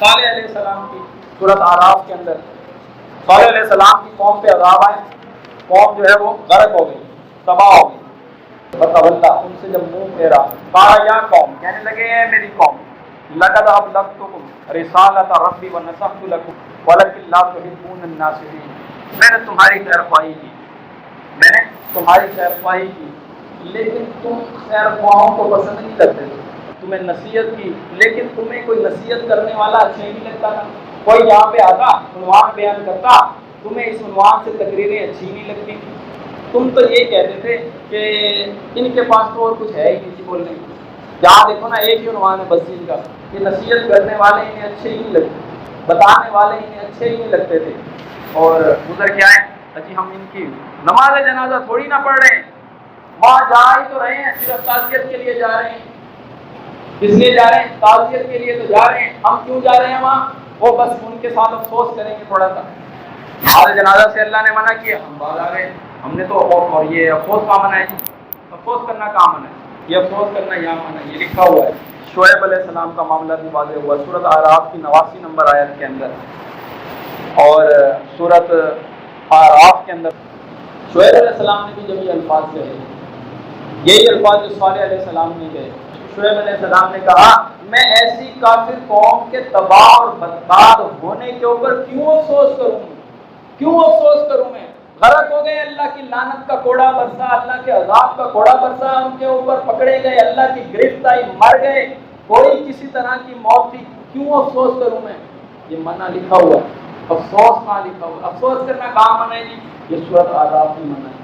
صالح علیہ السلام کی سورۃ اعراف کے اندر صالح علیہ السلام کی قوم پہ عذاب آئے، قوم جو ہے وہ غرق ہو گئی، تباہ ہو گئی۔ فتولا، ان سے جب منہ پھیرا، قال یا قوم، کہنے لگے اے میری قوم، لقد ابلغتکم رسالۃ ربی ونصحت لکم ولکن لا تحبون الناصحین، میں نے تمہاری خیرخواہی کی، میں نے تمہاری خیرخواہی کی، لیکن تم خیرخواہوں کو پسند نہیں کرتے تھے، تمہیں نصیحت کی لیکن تمہیں کوئی نصیحت کرنے والا اچھا ہی نہیں لگتا تھا، کوئی یہاں پہ آتا عنوان بیان کرتا، تمہیں اس عنوان سے تقریریں اچھی نہیں لگتی تھی، تم تو یہ کہتے تھے کہ ان کے پاس تو اور کچھ ہے ہی نہیں تھی بولنے کی، جہاں دیکھو نا ایک ہی عنوان ہے بس ان کا کہ نصیحت کرنے والے انہیں اچھے ہی نہیں لگتے، بتانے والے انہیں اچھے ہی نہیں لگتے تھے، اور گزر کیا ہے جی، ہم ان کی نماز جنازہ تھوڑی نہ پڑھ رہے ہیں، وہاں جا ہی تو رہے ہیں، صرف تعزیت کے لیے جا رہے ہیں، اس لیے جا رہے ہیں تعزیت کے لیے تو جا رہے ہیں، ہم کیوں جا رہے ہیں وہاں، وہ بس ان کے ساتھ افسوس کریں گے تھوڑا سا، نماز جنازہ سے اللہ نے منع کیا، ہم باز آ گئے، ہم نے تو اور یہ افسوس کا منع ہے جی، افسوس کرنا کہاں منع ہے، یہ افسوس کرنا یہاں منع ہے، یہ لکھا ہوا ہے۔ شعیب علیہ السلام کا معاملہ بھی واضح ہوا سورۃ اعراف کی 89 نمبر آیت کے اندر، اور سورۃ اعراف کے اندر شعیب علیہ السلام نے بھی جب یہ الفاظ کہے، یہی الفاظ جو صالح علیہ السلام نے کہے، شعیب علیہ السلام نے کہا میں ایسی کافر قوم کے تباہ اور برباد ہونے کے اوپر کیوں افسوس کروں، کیوں افسوس کروں، میں غرق ہو گئے، اللہ کی لعنت کا کوڑا برسا، اللہ کے عذاب کا کوڑا برسا ان کے اوپر، پکڑے گئے، اللہ کی گرفت آئی، مر گئے، کوئی کسی طرح کی موت تھی، کیوں افسوس کروں میں، یہ منع لکھا ہوا، افسوس کہاں لکھا ہوا، افسوس کرنا کہاں منع ہے جی، یہ سورۃ اعراف کی منع ہے،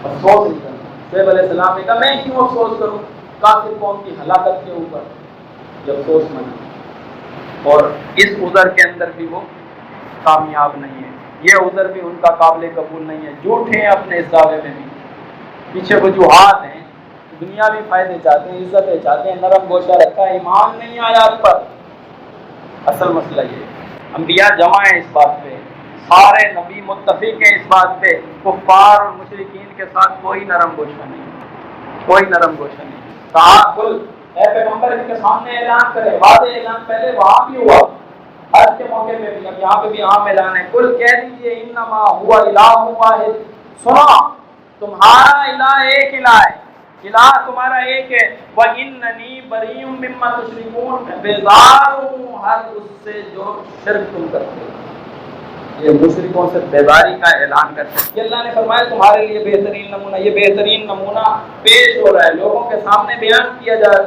افسوس نہیں کرنا۔ شعیب علیہ السلام نے کہا میں کیوں افسوس کروں کافر قوم کی ہلاکت کے اوپر، یہ افسوس منع، اور اس عذر کے اندر بھی وہ کامیاب نہیں ہے، یہ عذر بھی ان کا قابل قبول نہیں ہے، جھوٹے ہیں اپنے اس دعوے میں بھی، پیچھے وجوہات ہیں، دنیاوی فائدے چاہتے ہیں، عزتیں چاہتے ہیں، نرم گوشہ رکھا ہے، ایمان نہیں آیات پر، اصل مسئلہ یہ ہے، انبیاء جمع ہیں اس بات پہ، سارے نبی متفق ہیں اس بات پہ، کفار اور مشرکین کے ساتھ کوئی نرم گوشہ نہیں، کوئی نرم گوشہ نہیں، کہا کل اے پیغمبر ان کے سامنے اعلان کرے، واضح اعلان پہلے وہاں بھی ہوا، حج کے موقع پہ بھی، اب یہاں پہ بھی عام اعلان ہے، کل کہہ دیجیے انما ہوا الہ واحد، سنا تمہارا الہ ایک الہ ہے، الہ تمہارا ایک ہے، وَإِنَّنِي بَرِيٌّ مِّمَّا تُشْرِكُونَ، میں بیزار ہوں ہر اس سے جو شرک تم کرتے ہو، یہ مشرکوں سے بیزاری کا اعلان کرتے ہیں، یہ اللہ نے فرمایا تمہارے لیے بہترین نمونہ، یہ بہترین نمونہ پیش ہو رہا ہے، لوگوں کے سامنے بیان کیا جا رہا ہے۔